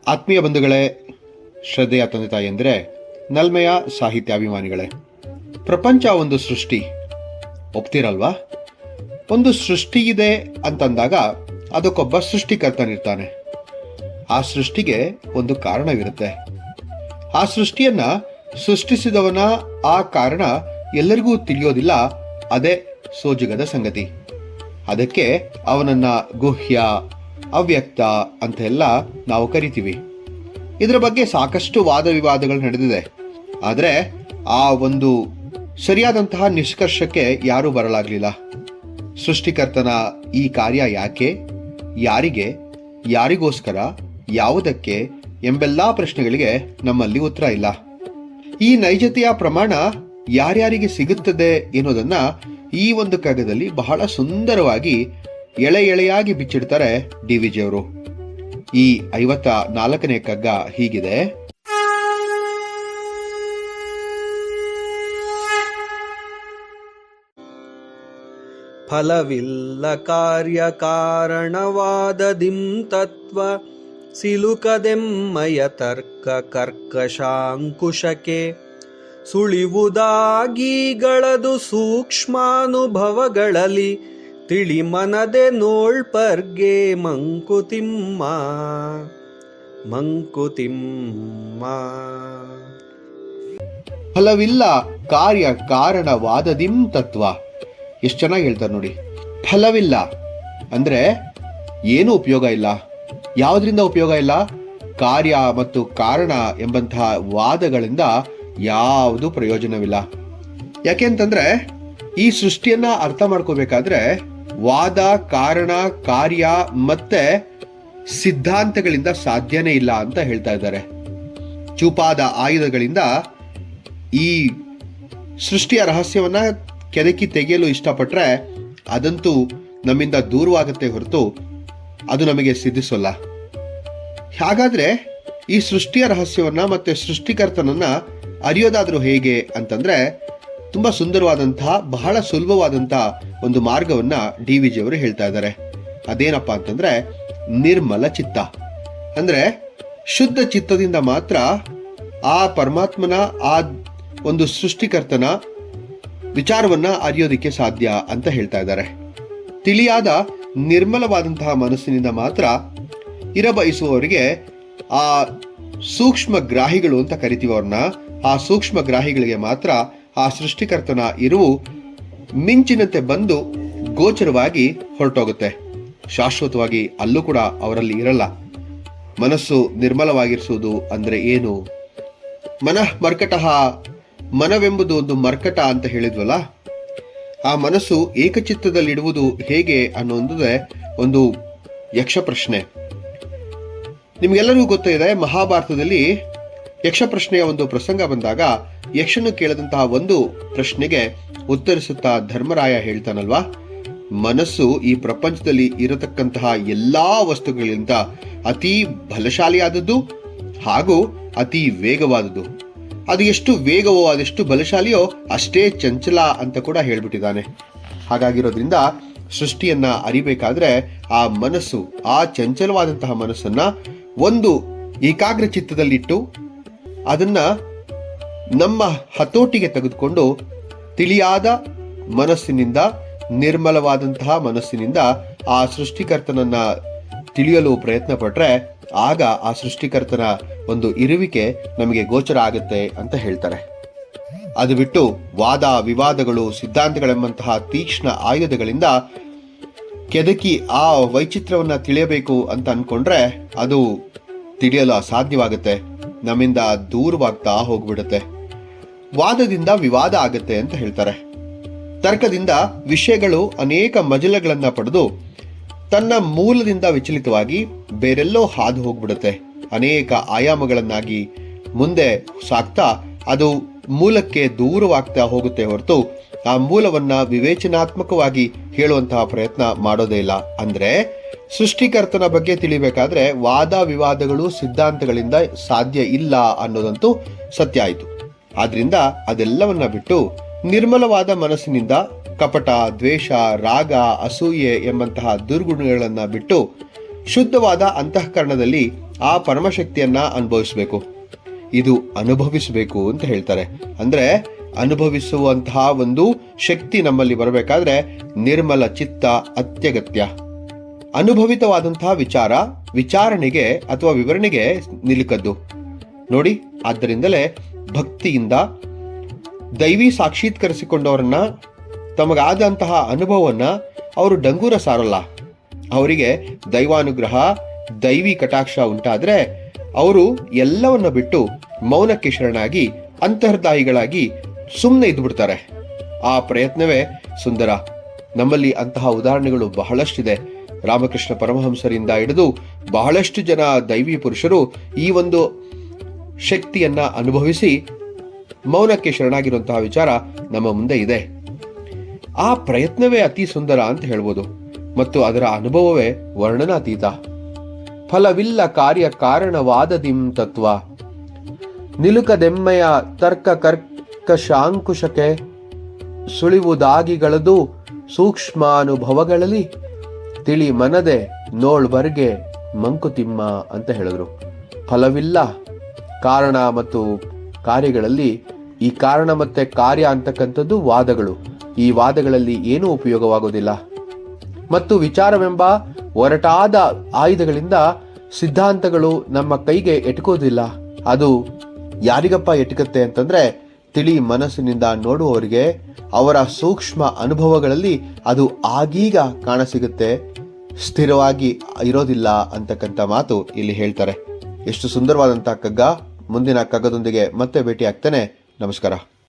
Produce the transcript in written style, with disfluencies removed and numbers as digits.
ಆತ್ಮೀಯ ಬಂಧುಗಳೇ, ಶ್ರದ್ಧೆಯ ತಂದೆ ತಾಯಿಯಂದರೆ, ನಲ್ಮೆಯ ಸಾಹಿತ್ಯಾಭಿಮಾನಿಗಳೇ, ಪ್ರಪಂಚ ಒಂದು ಸೃಷ್ಟಿ. ಒಪ್ತಿರಲ್ವಾ? ಒಂದು ಸೃಷ್ಟಿ ಇದೆ ಅಂತಂದಾಗ ಅದಕ್ಕೊಬ್ಬ ಸೃಷ್ಟಿಕರ್ತನಿರ್ತಾನೆ. ಆ ಸೃಷ್ಟಿಗೆ ಒಂದು ಕಾರಣವಿರುತ್ತೆ. ಆ ಸೃಷ್ಟಿಯನ್ನ ಸೃಷ್ಟಿಸಿದವನ ಆ ಕಾರಣ ಎಲ್ಲರಿಗೂ ತಿಳಿಯೋದಿಲ್ಲ. ಅದೇ ಸೋಜಿಗದ ಸಂಗತಿ. ಅದಕ್ಕೆ ಅವನನ್ನ ಗುಹ್ಯ, ಅವ್ಯಕ್ತ ಅಂತೆಲ್ಲ ನಾವು ಕರಿತೀವಿ. ಇದರ ಬಗ್ಗೆ ಸಾಕಷ್ಟು ವಾದ ವಿವಾದಗಳು ನಡೆದಿದೆ. ಆದರೆ ಆ ಒಂದು ಸರಿಯಾದಂತಹ ನಿಷ್ಕರ್ಷಕ್ಕೆ ಯಾರೂ ಬರಲಾಗಲಿಲ್ಲ. ಸೃಷ್ಟಿಕರ್ತನ ಈ ಕಾರ್ಯ ಯಾಕೆ, ಯಾರಿಗೆ, ಯಾರಿಗೋಸ್ಕರ, ಯಾವುದಕ್ಕೆ ಎಂಬೆಲ್ಲ ಪ್ರಶ್ನೆಗಳಿಗೆ ನಮ್ಮಲ್ಲಿ ಉತ್ತರ ಇಲ್ಲ. ಈ ನೈಜತೆಯ ಪ್ರಮಾಣ ಯಾರ್ಯಾರಿಗೆ ಸಿಗುತ್ತದೆ ಎನ್ನುವುದನ್ನ ಈ ಒಂದು ಕಾಗದಲ್ಲಿ ಬಹಳ ಸುಂದರವಾಗಿ ಎಳೆಯಾಗಿ ಬಿಚ್ಚಿಡ್ತಾರೆ ಡಿ.ವಿ.ಜಿ. ಅವರು. ಈ 54ನೇ ಕಗ್ಗ ಹೀಗಿದೆ. ಫಲವಿಲ್ಲ ಕಾರ್ಯ ಕಾರಣವಾದದಿಂ ತತ್ವ ಸಿಲುಕದೆಮ್ಮಯ ತರ್ಕ ಕರ್ಕಶಾಂಕುಶಕ್ಕೆ ಸುಳಿವುದಾಗಿಗಳದು ಸೂಕ್ಷ್ಮಾನುಭವಗಳಲ್ಲಿ ತಿಳಿ ಮನದೆ ನೋಳ್ಪರ್ಗೆ ಮಂಕುತಿಮ್ಮ. ಫಲವಿಲ್ಲ ಕಾರ್ಯ ಕಾರಣವಾದದಿಂ ತತ್ವ. ಎಷ್ಟು ಚೆನ್ನಾಗಿ ಹೇಳ್ತಾರೆ ನೋಡಿ. ಫಲವಿಲ್ಲ ಅಂದ್ರೆ ಏನು ಉಪಯೋಗ ಇಲ್ಲ. ಯಾವುದರಿಂದ ಉಪಯೋಗ ಇಲ್ಲ? ಕಾರ್ಯ ಮತ್ತು ಕಾರಣ ಎಂಬಂತಹ ವಾದಗಳಿಂದ ಯಾವುದು ಪ್ರಯೋಜನವಿಲ್ಲ. ಯಾಕೆಂತಂದ್ರೆ ಈ ಸೃಷ್ಟಿಯನ್ನ ಅರ್ಥ ಮಾಡ್ಕೋಬೇಕಾದ್ರೆ ವಾದ, ಕಾರಣ, ಕಾರ್ಯ ಮತ್ತೆ ಸಿದ್ಧಾಂತಗಳಿಂದ ಸಾಧ್ಯನೇ ಇಲ್ಲ ಅಂತ ಹೇಳ್ತಾ ಇದ್ದಾರೆ. ಚೂಪಾದ ಆಯುಧಗಳಿಂದ ಈ ಸೃಷ್ಟಿಯ ರಹಸ್ಯವನ್ನ ಕೆದಕಿ ತೆಗೆಯಲು ಇಷ್ಟಪಟ್ರೆ ಅದಂತೂ ನಮ್ಮಿಂದ ದೂರವಾಗುತ್ತೆ ಹೊರತು ಅದು ನಮಗೆ ಸಿದ್ಧಿಸೋಲ್ಲ. ಹಾಗಾದ್ರೆ ಈ ಸೃಷ್ಟಿಯ ರಹಸ್ಯವನ್ನ ಮತ್ತೆ ಸೃಷ್ಟಿಕರ್ತನನ್ನ ಅರಿಯೋದಾದ್ರೂ ಹೇಗೆ ಅಂತಂದ್ರೆ ತುಂಬಾ ಸುಂದರವಾದಂತಹ, ಬಹಳ ಸುಲಭವಾದಂತಹ ಒಂದು ಮಾರ್ಗವನ್ನ ಡಿ.ವಿ.ಜಿ. ಅವರು ಹೇಳ್ತಾ ಇದ್ದಾರೆ. ಅದೇನಪ್ಪಾ ಅಂತಂದ್ರೆ ನಿರ್ಮಲ ಚಿತ್ತ. ಅಂದ್ರೆ ಶುದ್ಧ ಚಿತ್ತದಿಂದ ಮಾತ್ರ ಆ ಪರಮಾತ್ಮನ, ಆ ಒಂದು ಸೃಷ್ಟಿಕರ್ತನ ವಿಚಾರವನ್ನ ಅರಿಯೋದಿಕ್ಕೆ ಸಾಧ್ಯ ಅಂತ ಹೇಳ್ತಾ ಇದ್ದಾರೆ. ತಿಳಿಯಾದ ನಿರ್ಮಲವಾದಂತಹ ಮನಸ್ಸಿನಿಂದ ಮಾತ್ರ ಇರಬಯಸುವವರಿಗೆ, ಆ ಸೂಕ್ಷ್ಮ ಗ್ರಾಹಿಗಳು ಅಂತ ಕರಿತೀವಿ ಅವ್ರನ್ನ, ಆ ಸೂಕ್ಷ್ಮ ಗ್ರಾಹಿಗಳಿಗೆ ಮಾತ್ರ ಆ ಸೃಷ್ಟಿಕರ್ತನ ಇರುವು ಮಿಂಚಿನಂತೆ ಬಂದು ಗೋಚರವಾಗಿ ಹೊರಟೋಗುತ್ತೆ. ಶಾಶ್ವತವಾಗಿ ಅಲ್ಲೂ ಕೂಡ ಅವರಲ್ಲಿ ಇರಲ್ಲ. ಮನಸ್ಸು ನಿರ್ಮಲವಾಗಿರಿಸುವುದು ಅಂದ್ರೆ ಏನು? ಮರ್ಕಟಃ, ಮನವೆಂಬುದು ಒಂದು ಮರ್ಕಟ ಅಂತ ಹೇಳಿದ್ವಲ್ಲ. ಆ ಮನಸ್ಸು ಏಕಚಿತ್ತದಲ್ಲಿಡುವುದು ಹೇಗೆ ಅನ್ನೋದೇ ಒಂದು ಯಕ್ಷ ಪ್ರಶ್ನೆ. ನಿಮ್ಗೆಲ್ಲರಿಗೂ ಗೊತ್ತಿದೆ, ಮಹಾಭಾರತದಲ್ಲಿ ಯಕ್ಷ ಪ್ರಶ್ನೆಯ ಒಂದು ಪ್ರಸಂಗ ಬಂದಾಗ ಯಕ್ಷನು ಕೇಳಿದಂತಹ ಒಂದು ಪ್ರಶ್ನೆಗೆ ಉತ್ತರಿಸುತ್ತಾ ಧರ್ಮರಾಯ ಹೇಳ್ತಾನಲ್ವಾ, ಮನಸ್ಸು ಈ ಪ್ರಪಂಚದಲ್ಲಿ ಇರತಕ್ಕಂತಹ ಎಲ್ಲಾ ವಸ್ತುಗಳಿಗಿಂತ ಅತಿ ಬಲಶಾಲಿಯಾದದ್ದು ಹಾಗೂ ಅತಿ ವೇಗವಾದದ್ದು. ಅದು ಎಷ್ಟು ವೇಗವೋ, ಅದೆಷ್ಟು ಬಲಶಾಲಿಯೋ ಅಷ್ಟೇ ಚಂಚಲ ಅಂತ ಕೂಡ ಹೇಳ್ಬಿಟ್ಟಿದ್ದಾನೆ. ಹಾಗಾಗಿರೋದ್ರಿಂದ ಸೃಷ್ಟಿಯನ್ನ ಅರಿಬೇಕಾದ್ರೆ ಆ ಮನಸ್ಸು, ಆ ಚಂಚಲವಾದಂತಹ ಮನಸ್ಸನ್ನ ಒಂದು ಏಕಾಗ್ರ ಚಿತ್ತದಲ್ಲಿಟ್ಟು ಅದನ್ನ ನಮ್ಮ ಹತೋಟಿಗೆ ತೆಗೆದುಕೊಂಡು ತಿಳಿಯಾದ ಮನಸ್ಸಿನಿಂದ, ನಿರ್ಮಲವಾದಂತಹ ಮನಸ್ಸಿನಿಂದ ಆ ಸೃಷ್ಟಿಕರ್ತನನ್ನ ತಿಳಿಯಲು ಪ್ರಯತ್ನ ಪಟ್ರೆ ಆಗ ಆ ಸೃಷ್ಟಿಕರ್ತನ ಒಂದು ಇರುವಿಕೆ ನಮಗೆ ಗೋಚರ ಆಗುತ್ತೆ ಅಂತ ಹೇಳ್ತಾರೆ. ಅದು ಬಿಟ್ಟು ವಾದ, ವಿವಾದಗಳು, ಸಿದ್ಧಾಂತಗಳೆಂಬಂತಹ ತೀಕ್ಷ್ಣ ಆಯುಧಗಳಿಂದ ಕೆದಕಿ ಆ ವೈಚಿತ್ರವನ್ನ ತಿಳಿಯಬೇಕು ಅಂತ ಅನ್ಕೊಂಡ್ರೆ ಅದು ತಿಳಿಯಲು ಅಸಾಧ್ಯವಾಗುತ್ತೆ. ನಮ್ಮಿಂದ ದೂರವಾಗ್ತಾ ಹೋಗ್ಬಿಡುತ್ತೆ. ವಾದದಿಂದ ವಿವಾದ ಆಗುತ್ತೆ ಅಂತ ಹೇಳ್ತಾರೆ. ತರ್ಕದಿಂದ ವಿಷಯಗಳು ಅನೇಕ ಮಜಲಗಳನ್ನ ಪಡೆದು ತನ್ನ ಮೂಲದಿಂದ ವಿಚಲಿತವಾಗಿ ಬೇರೆಲ್ಲೋ ಹಾದು ಹೋಗ್ಬಿಡುತ್ತೆ. ಅನೇಕ ಆಯಾಮಗಳನ್ನಾಗಿ ಮುಂದೆ ಸಾಕ್ತಾ ಅದು ಮೂಲಕ್ಕೆ ದೂರವಾಗ್ತಾ ಹೋಗುತ್ತೆ ಹೊರತು ಆ ಮೂಲವನ್ನ ವಿವೇಚನಾತ್ಮಕವಾಗಿ ಹೇಳುವಂತಹ ಪ್ರಯತ್ನ ಮಾಡೋದೇ ಇಲ್ಲ. ಅಂದ್ರೆ ಸೃಷ್ಟಿಕರ್ತನ ಬಗ್ಗೆ ತಿಳಿಬೇಕಾದ್ರೆ ವಾದ, ವಿವಾದಗಳು, ಸಿದ್ಧಾಂತಗಳಿಂದ ಸಾಧ್ಯ ಇಲ್ಲ ಅನ್ನೋದಂತೂ ಸತ್ಯ ಆಯಿತು. ಆದ್ರಿಂದ ಅದೆಲ್ಲವನ್ನ ಬಿಟ್ಟು ನಿರ್ಮಲವಾದ ಮನಸ್ಸಿನಿಂದ ಕಪಟ, ದ್ವೇಷ, ರಾಗ, ಅಸೂಯೆ ಎಂಬಂತಹ ದುರ್ಗುಣಗಳನ್ನ ಬಿಟ್ಟು ಶುದ್ಧವಾದ ಅಂತಃಕರಣದಲ್ಲಿ ಆ ಪರಮಶಕ್ತಿಯನ್ನ ಅನುಭವಿಸಬೇಕು. ಇದು ಅನುಭವಿಸಬೇಕು ಅಂತ ಹೇಳ್ತಾರೆ. ಅಂದ್ರೆ ಅನುಭವಿಸುವಂತಹ ಒಂದು ಶಕ್ತಿ ನಮ್ಮಲ್ಲಿ ಬರಬೇಕಾದ್ರೆ ನಿರ್ಮಲ ಚಿತ್ತ ಅತ್ಯಗತ್ಯ. ಅನುಭವಿತವಾದಂತಹ ವಿಚಾರಣೆಗೆ ಅಥವಾ ವಿವರಣೆಗೆ ನಿಲುಕದ್ದು ನೋಡಿ. ಆದ್ದರಿಂದಲೇ ಭಕ್ತಿಯಿಂದ ದೈವಿ ಸಾಕ್ಷೀತ್ಕರಿಸಿಕೊಂಡವರನ್ನ ತಮಗಾದಂತಹ ಅನುಭವವನ್ನ ಅವರು ಡಂಗೂರ ಸಾರಲ್ಲ. ಅವರಿಗೆ ದೈವಾನುಗ್ರಹ ದೈವಿ ಕಟಾಕ್ಷ ಉಂಟಾದ್ರೆ ಅವರು ಎಲ್ಲವನ್ನ ಬಿಟ್ಟು ಮೌನಕ್ಕೆ ಶರಣಾಗಿ ಅಂತರ್ದಾಯಿಗಳಾಗಿ ಸುಮ್ಮನೆ ಇದ್ಬಿಡ್ತಾರೆ. ಆ ಪ್ರಯತ್ನವೇ ಸುಂದರ. ನಮ್ಮಲ್ಲಿ ಅಂತಹ ಉದಾಹರಣೆಗಳು ಬಹಳಷ್ಟಿದೆ. ರಾಮಕೃಷ್ಣ ಪರಮಹಂಸರಿಂದ ಹಿಡಿದು ಬಹಳಷ್ಟು ಜನ ದೈವಿ ಪುರುಷರು ಈ ಒಂದು ಶಕ್ತಿಯನ್ನ ಅನುಭವಿಸಿ ಮೌನಕ್ಕೆ ಶರಣಾಗಿರುವಂತಹ ವಿಚಾರ ನಮ್ಮ ಮುಂದೆ ಇದೆ. ಆ ಪ್ರಯತ್ನವೇ ಅತಿ ಸುಂದರ ಅಂತ ಹೇಳ್ಬೋದು ಮತ್ತು ಅದರ ಅನುಭವವೇ ವರ್ಣನಾತೀತ. ಫಲವಿಲ್ಲ ಕಾರ್ಯ ಕಾರಣವಾದದಿಂ ತತ್ವ ನಿಲುಕದೆಮ್ಮೆಯ ತರ್ಕ ಕರ್ಕಶಾಂಕುಶಕ್ಕೆ ಸುಳಿವುದಾಗಿಗಳದು ಸೂಕ್ಷ್ಮಾನುಭವಗಳಲ್ಲಿ ತಿಳಿ ಮನದೆ ನೋಳ್ಬರ್ಗೆ ಮಂಕುತಿಮ್ಮ ಅಂತ ಹೇಳಿದ್ರು. ಫಲವಿಲ್ಲ ಕಾರಣ ಮತ್ತು ಕಾರ್ಯಗಳಲ್ಲಿ ಈ ಕಾರಣ ಮತ್ತೆ ಕಾರ್ಯ ಅಂತಕ್ಕಂಥದ್ದು ವಾದಗಳು. ಈ ವಾದಗಳಲ್ಲಿ ಏನೂ ಉಪಯೋಗವಾಗೋದಿಲ್ಲ ಮತ್ತು ವಿಚಾರವೆಂಬ ಒರಟಾದ ಆಯುಧಗಳಿಂದ ಸಿದ್ಧಾಂತಗಳು ನಮ್ಮ ಕೈಗೆ ಎಟುಕೋದಿಲ್ಲ. ಅದು ಯಾರಿಗಪ್ಪ ಎಟುಕತ್ತೆ ಅಂತಂದ್ರೆ ತಿಳಿ ಮನಸ್ಸಿನಿಂದ ನೋಡುವವರಿಗೆ ಅವರ ಸೂಕ್ಷ್ಮ ಅನುಭವಗಳಲ್ಲಿ ಅದು ಆಗೀಗ ಕಾಣಸಿಗುತ್ತೆ, ಸ್ಥಿರವಾಗಿ ಇರೋದಿಲ್ಲ ಅಂತಕ್ಕಂಥ ಮಾತು ಇಲ್ಲಿ ಹೇಳ್ತಾರೆ. ಎಷ್ಟು ಸುಂದರವಾದಂತಹ ಕಗ್ಗ. ಮುಂದಿನ ಕಗ್ಗದೊಂದಿಗೆ ಮತ್ತೆ ಭೇಟಿ ಆಗ್ತೇನೆ. ನಮಸ್ಕಾರ.